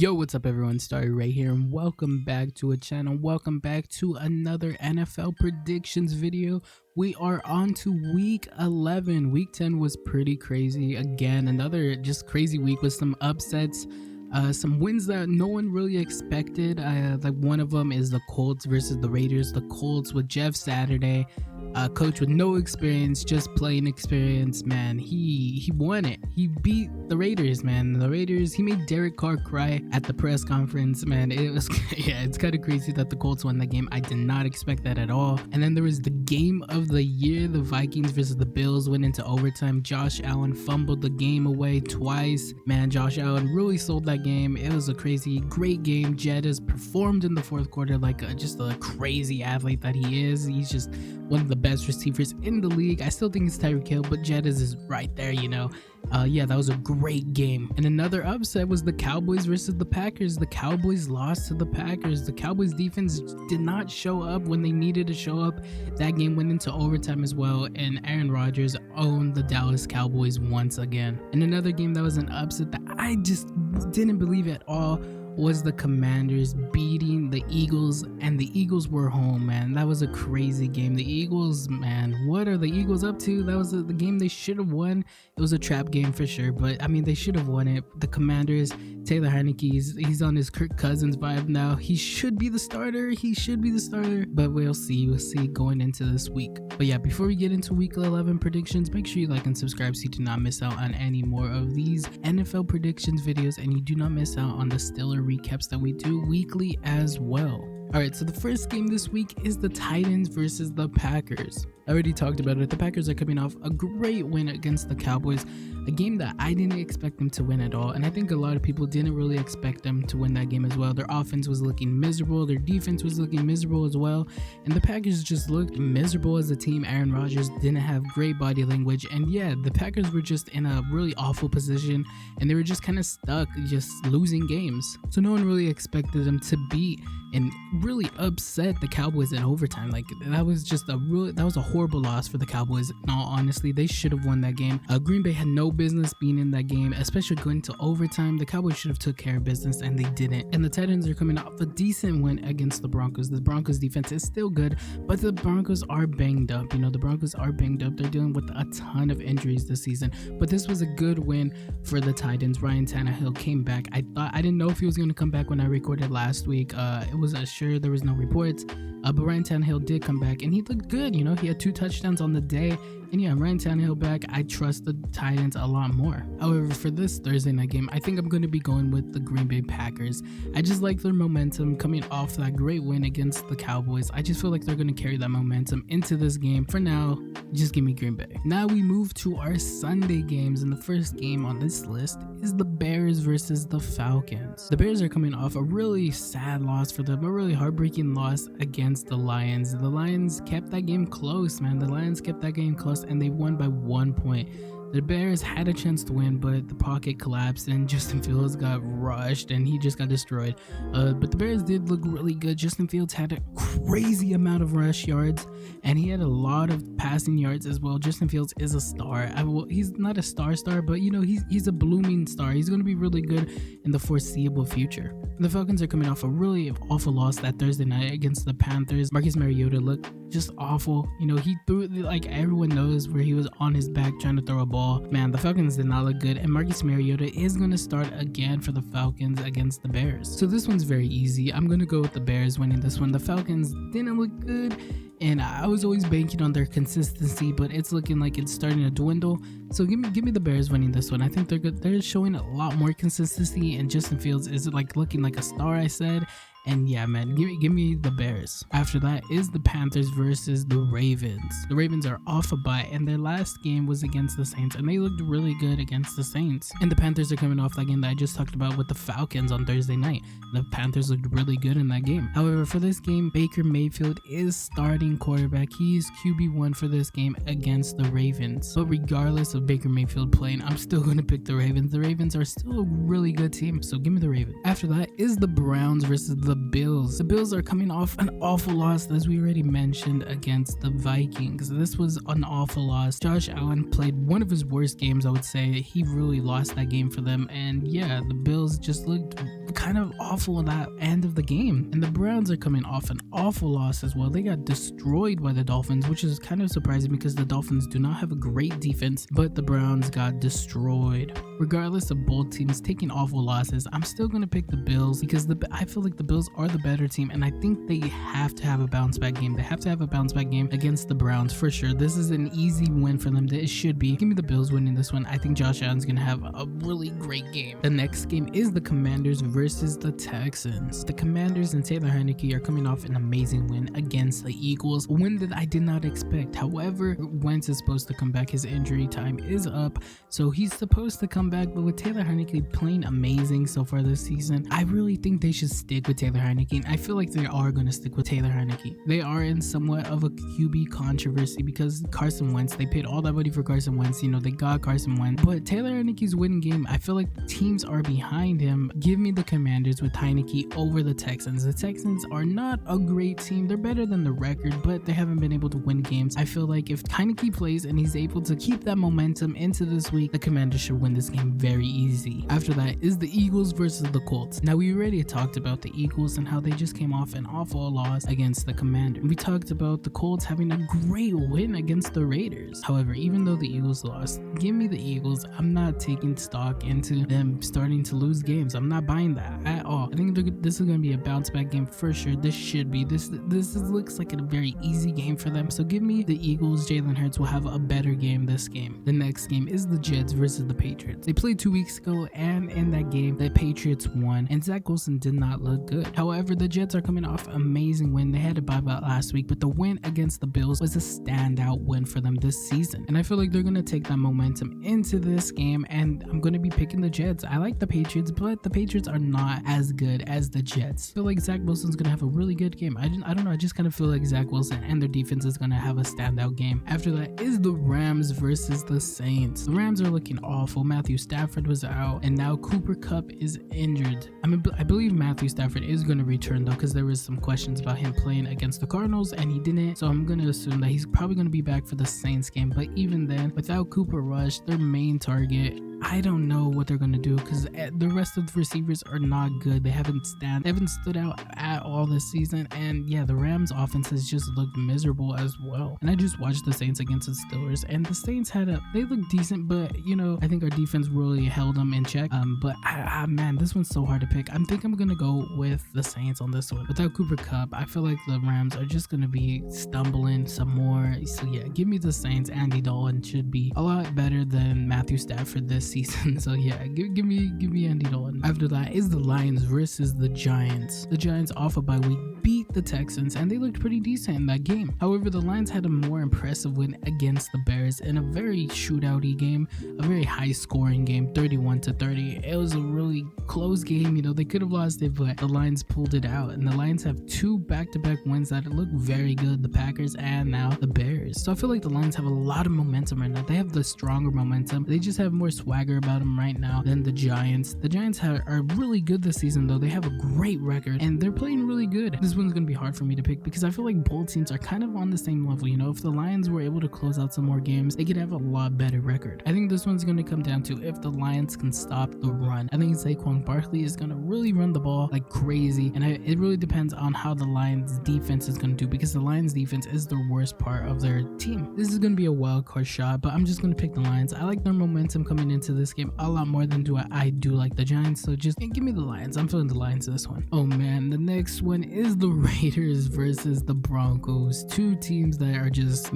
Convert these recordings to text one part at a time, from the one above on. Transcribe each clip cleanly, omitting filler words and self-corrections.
Yo, what's up everyone? Starry right here and welcome back to a channel. Welcome back to another NFL predictions video. We are on to week 11. Week 10 was pretty crazy. Again, another just crazy week with some upsets. Some wins that no one really expected. Like one of them is the Colts versus the Raiders. The Colts with Jeff Saturday, coach with no experience, just plain experience, man. He won it. He beat the Raiders, man. The Raiders, he made Derek Carr cry at the press conference, man. It was yeah, it's kind of crazy that the Colts won that game. I did not expect that at all. And then there was the game of the year. The Vikings versus the Bills went into overtime. Josh Allen fumbled the game away twice. Man, Josh Allen really sold that game. It was a great game. Jettas performed in the fourth quarter like just a crazy athlete that he is. He's just one of the best receivers in the league. I still think it's Tyreek Hill, but Jettas is right there, you know. Yeah, that was a great game. And another upset was the Cowboys versus the Packers. The Cowboys lost to the Packers. The Cowboys defense did not show up when they needed to show up. That game went into overtime as well, and Aaron Rodgers owned the Dallas Cowboys once again. And another game that was an upset that I just didn't believe at all was the Commanders beating the Eagles, and the Eagles were home, man. That was a crazy game. The Eagles, man, what are the Eagles up to? That was the game they should have won. It was a trap game for sure, but I mean, they should have won it. The Commanders, Taylor Heineke, he's on his Kirk Cousins vibe now. He should be the starter. But we'll see going into this week. But yeah, before we get into week 11 predictions, make sure you like and subscribe so you do not miss out on any more of these NFL predictions videos, and you do not miss out on the stellar recaps that we do weekly as well. Alright, so the first game this week is the Titans versus the Packers. I already talked about it. The Packers are coming off a great win against the Cowboys, a game that I didn't expect them to win at all, and I think a lot of people didn't really expect them to win that game as well. Their offense was looking miserable, their defense was looking miserable as well, and the Packers just looked miserable as a team. Aaron Rodgers didn't have great body language, and yeah, the Packers were just in a really awful position, and they were just kind of stuck, just losing games. So no one really expected them to beat and really upset the Cowboys in overtime. Like that was a horrible loss for the Cowboys. In all honesty, they should have won that game. Greenbay had no business being in that game, especially going to overtime. The Cowboys should have took care of business, and they didn't. And the Titans are coming off a decent win against the Broncos. The Broncos defense is still good, but the Broncos are banged up. You know, the Broncos are banged up. They're dealing with a ton of injuries this season, but this was a good win for the Titans. Ryan Tannehill came back. I didn't know if he was going to come back when I recorded last week. It was sure there was no reports, but Ryan Tannehill did come back, and he looked good. You know, he had 2 touchdowns on the day. And yeah, Ryan Tannehill back, I trust the Titans a lot more. However, for this Thursday night game, I think I'm going to be going with the Green Bay Packers. I just like their momentum coming off that great win against the Cowboys. I just feel like they're going to carry that momentum into this game. For now, just give me Green Bay. Now we move to our Sunday games, and the first game on this list is the Bears versus the Falcons. The Bears are coming off a really sad loss for them, a really heartbreaking loss against the Lions. The Lions kept that game close, man. The Lions kept that game close, and they won by 1 point. The Bears had a chance to win, but the pocket collapsed and Justin Fields got rushed and he just got destroyed. But the Bears did look really good. Justin Fields had a crazy amount of rush yards, and he had a lot of passing yards as well. Justin Fields is a star. He's not a star, but you know, he's a blooming star. He's going to be really good in the foreseeable future. The Falcons are coming off a really awful loss that Thursday night against the Panthers. Marcus Mariota looked just awful. You know, he threw, like everyone knows, where he was on his back trying to throw a ball. Man, the Falcons did not look good, and Marcus Mariota is going to start again for the Falcons against the Bears. So this one's very easy. I'm going to go with the Bears winning this one. The Falcons didn't look good, and I was always banking on their consistency, but it's looking like it's starting to dwindle. So give me the Bears winning this one. I think they're good. They're showing a lot more consistency, and Justin Fields is like looking like a star, I said. And yeah, man, give me the Bears. After that is the Panthers versus the Ravens. The Ravens are off a bye, and their last game was against the Saints, and they looked really good against the Saints. And the Panthers are coming off that game that I just talked about with the Falcons on Thursday night. The Panthers looked really good in that game. However, for this game, Baker Mayfield is starting quarterback. He is QB1 for this game against the Ravens. But regardless of Baker Mayfield playing, I'm still going to pick the Ravens. The Ravens are still a really good team, so give me the Ravens. After that is the Browns versus the the Bills. The Bills are coming off an awful loss, as we already mentioned, against the Vikings. This was an awful loss. Josh Allen played one of his worst games, I would say. He really lost that game for them, and yeah, the Bills just looked kind of awful at that end of the game. And the Browns are coming off an awful loss as well. They got destroyed by the Dolphins, which is kind of surprising because the Dolphins do not have a great defense, but the Browns got destroyed. Regardless of both teams taking awful losses, I'm still going to pick the Bills because I feel like the Bills are the better team, and I think they have to have a bounce back game. They have to have a bounce back game against the Browns for sure. This is an easy win for them. It should be. Give me the Bills winning this one. I think Josh Allen's going to have a really great game. The next game is the Commanders versus the Texans. The Commanders and Taylor Heinicke are coming off an amazing win against the Eagles, a win that I did not expect. However, Wentz is supposed to come back. His injury time is up, so he's supposed to come back, but with Taylor Heinicke playing amazing so far this season, I really think they should stick with Taylor Heinicke, and I feel like they are going to stick with Taylor Heinicke. They are in somewhat of a QB controversy because Carson Wentz, they paid all that money for Carson Wentz, they got Carson Wentz, but Taylor Heinicke's winning game, I feel like teams are behind him. Give me the Commanders with Heinicke over the Texans. The Texans are not a great team. They're better than the record, but they haven't been able to win games. I feel like if Heinicke plays and he's able to keep that momentum into this week, the Commanders should win this game very easy. After that is the Eagles versus the Colts. Now, we already talked about the Eagles and how they just came off an awful loss against the Commanders. We talked about the Colts having a great win against the Raiders. However, even though the Eagles lost, give me the Eagles. I'm not taking stock into them starting to lose games. I'm not buying that at all. I think this is going to be a bounce back game for sure. This should be. This looks like a very easy game for them. So give me the Eagles. Jalen Hurts will have a better game this game. The next game is the Jets versus the Patriots. They played 2 weeks ago, and in that game, the Patriots won, and Zach Wilson did not look good. However, the Jets are coming off an amazing win. They had a bye last week, but the win against the Bills was a standout win for them this season. And I feel like they're going to take that momentum into this game, and I'm going to be picking the Jets. I like the Patriots, but the Patriots are not as good as the Jets. I feel like Zach Wilson's going to have a really good game. I don't know. I just kind of feel like Zach Wilson and their defense is going to have a standout game. After that is the Rams versus the Saints. The Rams are looking awful. Matthew Stafford was out, and now Cooper Kupp is injured. I believe Matthew Stafford is going to return though, because there was some questions about him playing against the Cardinals and he didn't. So I'm going to assume that he's probably going to be back for the Saints game. But even then, without Cooper Rush, their main target, I don't know what they're going to do because the rest of the receivers are not good. They haven't stood out at all this season. And yeah, the Rams offense has just looked miserable as well. And I just watched the Saints against the Steelers, and the Saints they looked decent, but I think our defense really held them in check. But man, this one's so hard to pick. I think I'm going to go with the Saints on this one. Without Cooper Kupp, I feel like the Rams are just going to be stumbling some more. So yeah, give me the Saints. Andy Dalton should be a lot better than Matthew Stafford this season. So yeah, give me Andy Dalton. After that is the Lions versus the Giants. The Giants off a bye week beat the Texans, and they looked pretty decent in that game. However, the Lions had a more impressive win against the Bears in a very shootouty game, a very high scoring game, 31-30. It was a really close game. They could have lost it, but the Lions pulled it out, and the Lions have 2 back-to-back wins that look very good, the Packers and now the Bears. So I feel like the Lions have a lot of momentum right now. They have the stronger momentum. They just have more swagger about them right now than the Giants. The Giants are really good this season though. They have a great record and they're playing really good. This one's going to be hard for me to pick because I feel like both teams are kind of on the same level. If the Lions were able to close out some more games, they could have a lot better record. I think this one's going to come down to if the Lions can stop the run. I think Saquon Barkley is going to really run the ball like crazy, and it really depends on how the Lions defense is going to do, because the Lions defense is the worst part of their team. This is going to be a wild card shot, but I'm just going to pick the Lions. I like their momentum coming into this game a lot more than I do like the Giants, so just give me the Lions. I'm feeling the Lions this one. Oh man, the next one is the Raiders versus the Broncos. Two teams that are just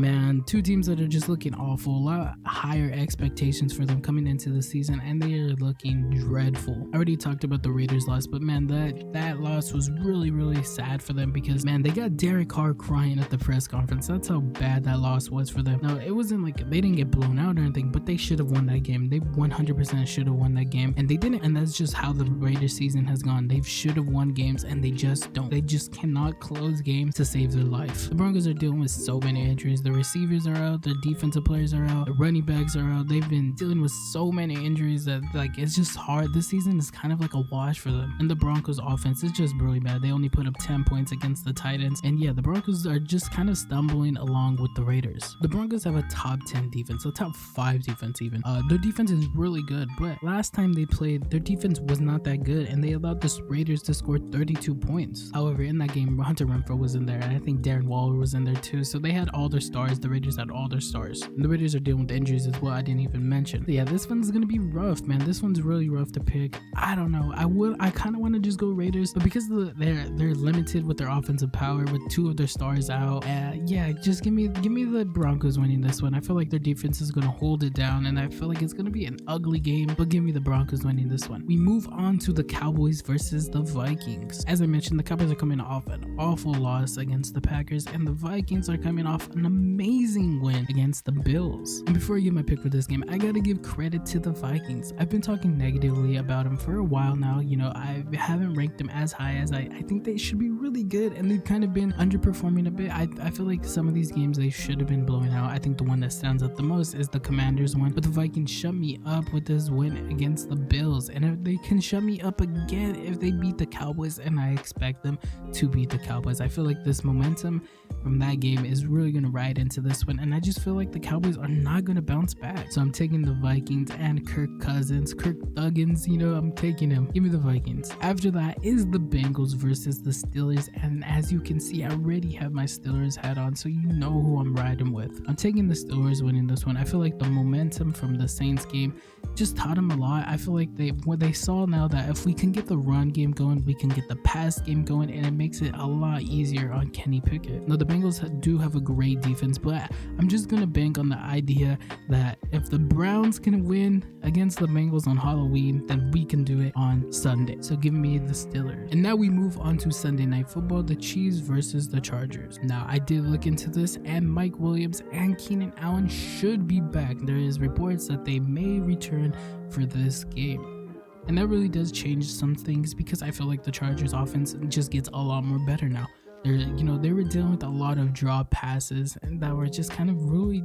looking awful. A lot higher expectations for them coming into the season, and they are looking dreadful. I already talked about the Raiders loss, but man, that loss was really, really sad for them because man, they got Derek Carr crying at the press conference. That's how bad that loss was for them. Now, it wasn't like they didn't get blown out or anything, but they should have won that game. They 100% should have won that game, and they didn't. And that's just how the Raiders season has gone. They should have won games, and they just don't. They just cannot cannot close games to save their life. The Broncos are dealing with so many injuries. The receivers are out, the defensive players are out, the running backs are out. They've been dealing with so many injuries that like it's just hard. This season is kind of like a wash for them. And the Broncos offense is just really bad. They only put up 10 points against the Titans. And yeah, the Broncos are just kind of stumbling along with the Raiders. The Broncos have a top 10 defense, a top 5 defense even. Their defense is really good, but last time they played, their defense was not that good, and they allowed the Raiders to score 32 points. However, in that game, Hunter Renfrow was in there, and I think Darren Waller was in there too. So they had all their stars. The Raiders had all their stars. And the Raiders are dealing with injuries as well. I didn't even mention. So yeah, this one's gonna be rough, man. This one's really rough to pick. I don't know. I kind of want to just go Raiders, but because they're limited with their offensive power, with 2 of their stars out, yeah, just give me the Broncos winning this one. I feel like their defense is gonna hold it down, and I feel like it's gonna be an ugly game, but give me the Broncos winning this one. We move on to the Cowboys versus the Vikings. As I mentioned, the Cowboys are coming off an awful loss against the Packers, and the Vikings are coming off an amazing win against the Bills. And before I give my pick for this game, I gotta give credit to the Vikings. I've been talking negatively about them for a while now. You know, I haven't ranked them as high as I think they should be really good, and they've kind of been underperforming a bit. I feel like some of these games they should have been blowing out. I think the one that stands out the most is the Commanders one, but the Vikings shut me up with this win against the Bills, and if they can shut me up again if they beat the Cowboys, and I expect them to beat the Cowboys. I feel like this momentum from that game is really going to ride into this one, and I just feel like the Cowboys are not going to bounce back. So I'm taking the Vikings and Kirk Thuggins, you know, I'm taking him. Give me the Vikings. After that is the Bengals versus the Steelers, and as you can see, I already have my Steelers hat on, so you know who I'm riding with. I'm taking the Steelers winning this one. I feel like the momentum from the Saints game just taught them a lot. I feel like what they saw now that if we can get the run game going, we can get the pass game going, and it makes it a lot easier on Kenny Pickett. Now the Bengals do have a great defense, but I'm just gonna bank on the idea that if the Browns can win against the Bengals on Halloween, then we can do it on Sunday. So give me the Steelers. And now we move on to Sunday Night Football, the Chiefs versus the Chargers. Now I did look into this, and Mike Williams and Keenan Allen should be back. There is reports that they may return for this game. And that really does change some things, because I feel like the Chargers offense just gets a lot more better now. They were dealing with a lot of drop passes, and that were just kind of really,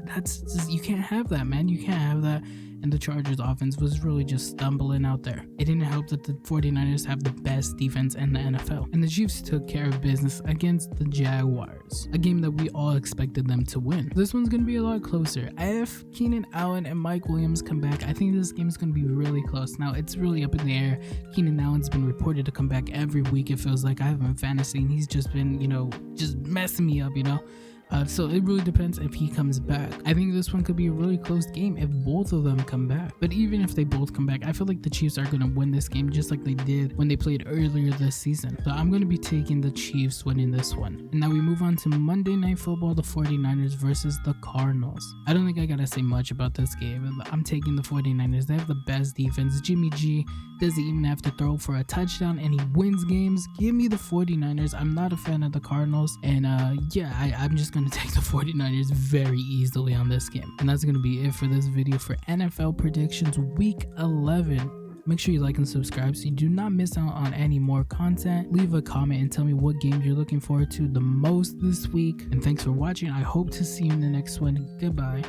you can't have that, man. You can't have that. And the Chargers offense was really just stumbling out there. It didn't help that the 49ers have the best defense in the NFL. And the Chiefs took care of business against the Jaguars, a game that we all expected them to win. This one's going to be a lot closer. If Keenan Allen and Mike Williams come back, I think this game is going to be really close. Now, it's really up in the air. Keenan Allen's been reported to come back every week, it feels like. I have him in fantasy, and he's just been, just messing me up, So it really depends if he comes back. I think this one could be a really close game if both of them come back. But even if they both come back, I feel like the Chiefs are going to win this game just like they did when they played earlier this season. So I'm going to be taking the Chiefs winning this one. And now we move on to Monday Night Football, the 49ers versus the Cardinals. I don't think I got to say much about this game. I'm taking the 49ers. They have the best defense. Jimmy G doesn't even have to throw for a touchdown, and he wins games. Give me the 49ers. I'm not a fan of the Cardinals. And I'm just going to take the 49ers very easily on this game. And that's going to be it for this video for NFL predictions week 11. Make sure you like and subscribe so you do not miss out on any more content. Leave a comment and tell me what games you're looking forward to the most this week. And thanks for watching. I hope to see you in the next one. Goodbye.